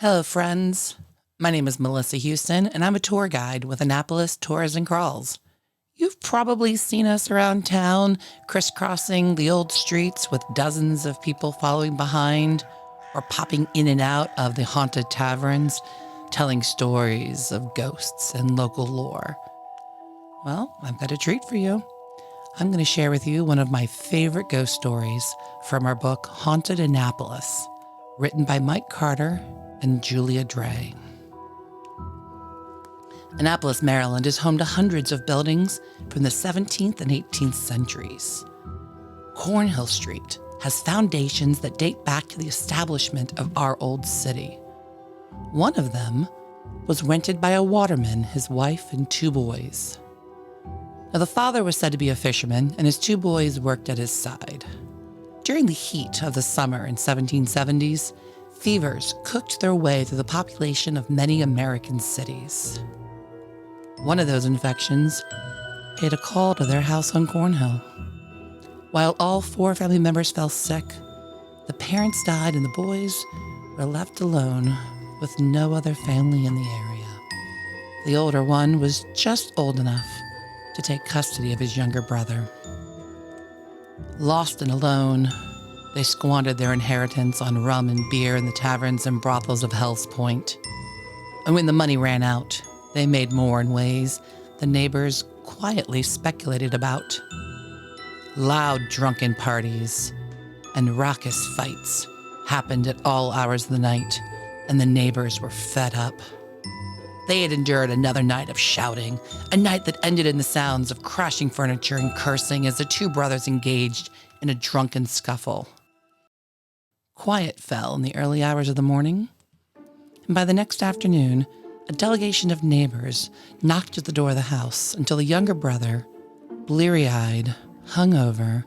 Hello, friends. My name is Melissa Houston, and I'm a tour guide with Annapolis Tours and Crawls. You've probably seen us around town, crisscrossing the old streets with dozens of people following behind, or popping in and out of the haunted taverns, telling stories of ghosts and local lore. Well, I've got a treat for you. I'm going to share with you one of my favorite ghost stories from our book, Haunted Annapolis, written by Mike Carter and Julia Dray. Annapolis, Maryland is home to hundreds of buildings from the 17th and 18th centuries. Cornhill Street has foundations that date back to the establishment of our old city. One of them was rented by a waterman, his wife, and two boys. Now, the father was said to be a fisherman, and his two boys worked at his side. During the heat of the summer in 1770s, fevers cooked their way through the population of many American cities. One of those infections paid a call to their house on Cornhill. While all four family members fell sick, the parents died and the boys were left alone with no other family in the area. The older one was just old enough to take custody of his younger brother. Lost and alone, they squandered their inheritance on rum and beer in the taverns and brothels of Hell's Point. And when the money ran out, they made more in ways the neighbors quietly speculated about. Loud drunken parties and raucous fights happened at all hours of the night, and the neighbors were fed up. They had endured another night of shouting, a night that ended in the sounds of crashing furniture and cursing as the two brothers engaged in a drunken scuffle. Quiet fell in the early hours of the morning, and by the next afternoon, a delegation of neighbors knocked at the door of the house until the younger brother, bleary-eyed, hungover,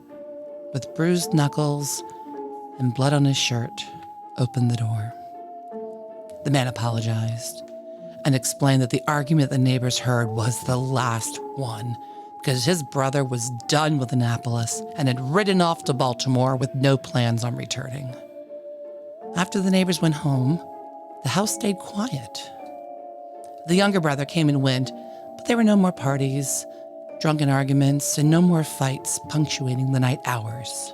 with bruised knuckles and blood on his shirt, opened the door. The man apologized and explained that the argument the neighbors heard was the last one, because his brother was done with Annapolis and had ridden off to Baltimore with no plans on returning. After the neighbors went home, the house stayed quiet. The younger brother came and went, but there were no more parties, drunken arguments, and no more fights punctuating the night hours.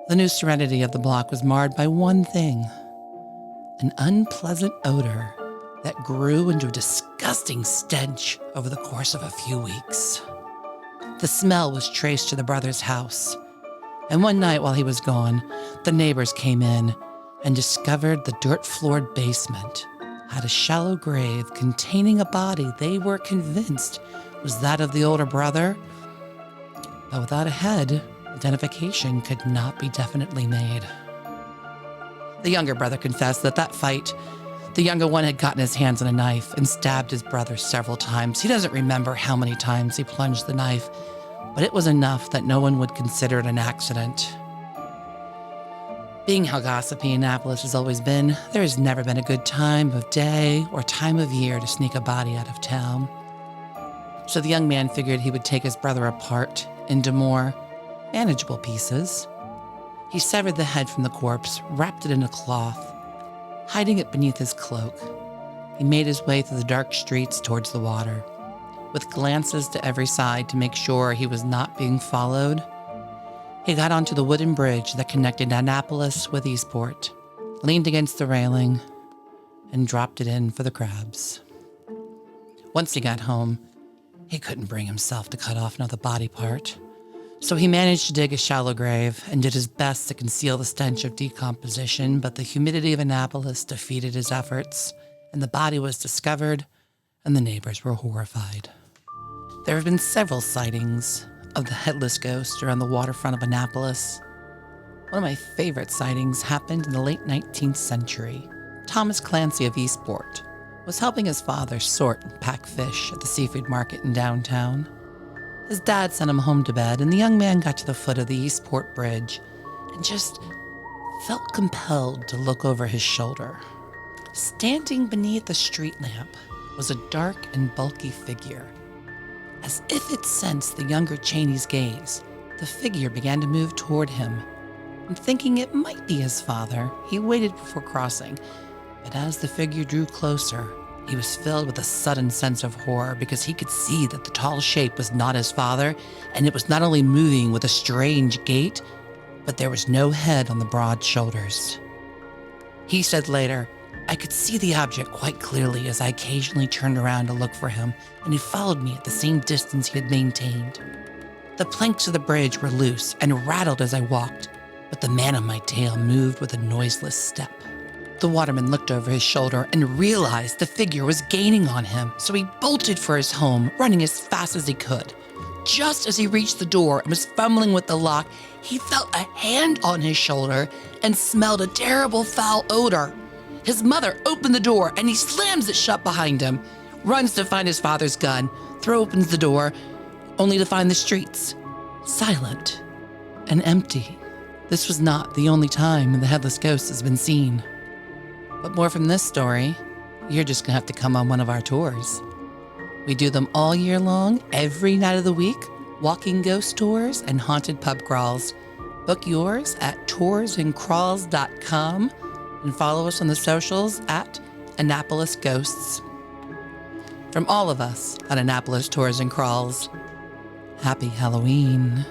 The new serenity of the block was marred by one thing: an unpleasant odor that grew into a disgusting stench over the course of a few weeks. The smell was traced to the brother's house, and one night while he was gone, the neighbors came in and discovered the dirt-floored basement had a shallow grave containing a body they were convinced was that of the older brother, but without a head, identification could not be definitely made. The younger brother confessed that fight, the younger one had gotten his hands on a knife and stabbed his brother several times. He doesn't remember how many times he plunged the knife, but it was enough that no one would consider it an accident. Being how gossipy Annapolis has always been, there has never been a good time of day or time of year to sneak a body out of town. So the young man figured he would take his brother apart into more manageable pieces. He severed the head from the corpse, wrapped it in a cloth, hiding it beneath his cloak. He made his way through the dark streets towards the water, with glances to every side to make sure he was not being followed. He got onto the wooden bridge that connected Annapolis with Eastport, leaned against the railing, and dropped it in for the crabs. Once he got home, he couldn't bring himself to cut off another body part, so he managed to dig a shallow grave and did his best to conceal the stench of decomposition, but the humidity of Annapolis defeated his efforts, and the body was discovered, and the neighbors were horrified. There have been several sightings of the headless ghost around the waterfront of Annapolis. One of my favorite sightings happened in the late 19th century. Thomas Clancy of Eastport was helping his father sort and pack fish at the seafood market in downtown. His dad sent him home to bed, and the young man got to the foot of the Eastport Bridge and just felt compelled to look over his shoulder. Standing beneath a street lamp was a dark and bulky figure. As if it sensed the younger Cheney's gaze, the figure began to move toward him, and thinking it might be his father, he waited before crossing, But as the figure drew closer, he was filled with a sudden sense of horror because he could see that the tall shape was not his father, and it was not only moving with a strange gait, but there was no head on the broad shoulders. He said later, "I could see the object quite clearly as I occasionally turned around to look for him, and he followed me at the same distance he had maintained. The planks of the bridge were loose and rattled as I walked, but the man on my tail moved with a noiseless step." The waterman looked over his shoulder and realized the figure was gaining on him, so he bolted for his home, running as fast as he could. Just as he reached the door and was fumbling with the lock, he felt a hand on his shoulder and smelled a terrible foul odor. His mother opened the door and he slams it shut behind him, runs to find his father's gun, opens the door, only to find the streets silent and empty. This was not the only time the headless ghost has been seen. But more from this story, you're just gonna have to come on one of our tours. We do them all year long, every night of the week, walking ghost tours and haunted pub crawls. Book yours at toursandcrawls.com and follow us on the socials at Annapolis Ghosts. From all of us at Annapolis Tours and Crawls, happy Halloween.